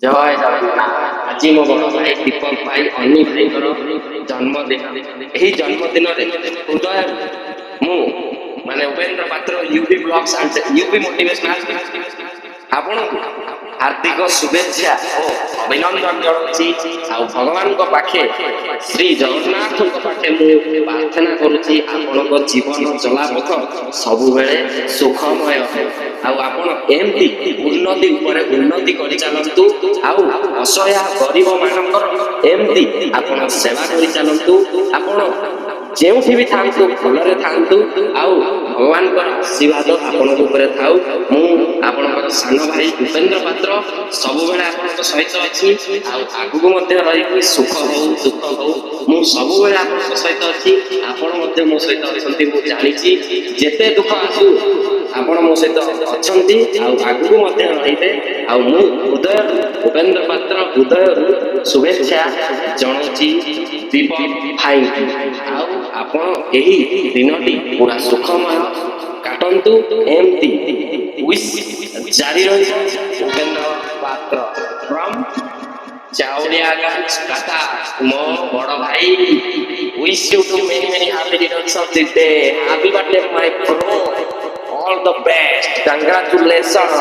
ଜୟ ଜଗନ୍ନାଥ। ଆଜି ମୋ ବଡ଼ ଭାଇ ଦୀପକ ଭାଇ ଅନି ଭାଇଙ୍କର ଜନ୍ମଦିନ। ଏହି ଜନ୍ମଦିନରେ ହୃଦୟ ମୁଁ ମାନେ Upendra Patra UP blogs and UP motivational ଆପଣଙ୍କୁ ହାର୍ଦ୍ଦିକ ଶୁଭେଚ୍ଛା ଓ ଅଭିନନ୍ଦନ ଜଣାଉଛି। ଆଉ ଭଗବାନଙ୍କ ପାଖେ ଶ୍ରୀ ଜଗନ୍ନାଥଙ୍କ ପାଖେ ମୁଁ ପ୍ରାର୍ଥନା କରୁଛି ଆପଣଙ୍କ ଜୀବନ ଚଲାପଥ ସବୁବେଳେ ସୁଖମୟ ହେଉ। ଆଉ ଆପଣ ଏମିତି ଉନ୍ନତି ଉପରେ ଉନ୍ନତି କରିଚାଲନ୍ତୁ। ଆଉ ଅସହାୟ ଗରିବ ମାନଙ୍କର ଏମିତି ଆପଣ ସେବା କରିଚାଲନ୍ତୁ। ଆପଣ ଯେଉଁଠି ବି ଥାଆନ୍ତୁ ଭଲରେ ଥାଆନ୍ତୁ। ଆଉ ଭଗବାନଙ୍କର ଆଶୀର୍ବାଦ ଆପଣଙ୍କ ଉପରେ ଥାଉ। ମୁଁ ଆପଣଙ୍କର ସାନ ଭାଇ ଉପେନ୍ଦ୍ର ପାତ୍ର ସବୁବେଳେ ଆପଣଙ୍କ ସହିତ ଅଛି। ଆଉ ଆଗକୁ ମଧ୍ୟ ରହିବି। ସୁଖ ହଉ ଦୁଃଖ ହଉ ମୁଁ ସବୁବେଳେ ଆପଣଙ୍କ ସହିତ ଅଛି। ଆପଣ ମଧ୍ୟ ମୋ ସହିତ ଅଛନ୍ତି ମୁଁ ଜାଣିଛି। ଯେତେ ଦୁଃଖ ଆସୁ ଆପଣ ମୋ ସହିତ ଅଛନ୍ତି ଆଉ ଆଗକୁ ମଧ୍ୟ ରହିବେ। ଆଉ ମୁଁ ହୃଦୟରୁ ଉପେନ୍ଦ୍ର ପାତ୍ର ହୃଦୟରୁ ଶୁଭେଚ୍ଛା ଜଣାଉଛି ଦୀପକ ଭାଇଙ୍କୁ। ଆଉ ଆପଣ ଏହି ଦିନଟି ପୁରା ସୁଖମୟ କାଟନ୍ତୁ। ଏମିତି ୱିଶ୍ ଜାରି ରହିବ। ଉପେନ୍ଦ୍ର ପାତ୍ର ଫ୍ରମ୍ ଚାଉଳିଆଗଞ୍ଜ କାକା ମୋ ବଡ଼ ଭାଇ। Wish you to many many happy returns of the day. Happy birthday my bro. All the best. Congratulations.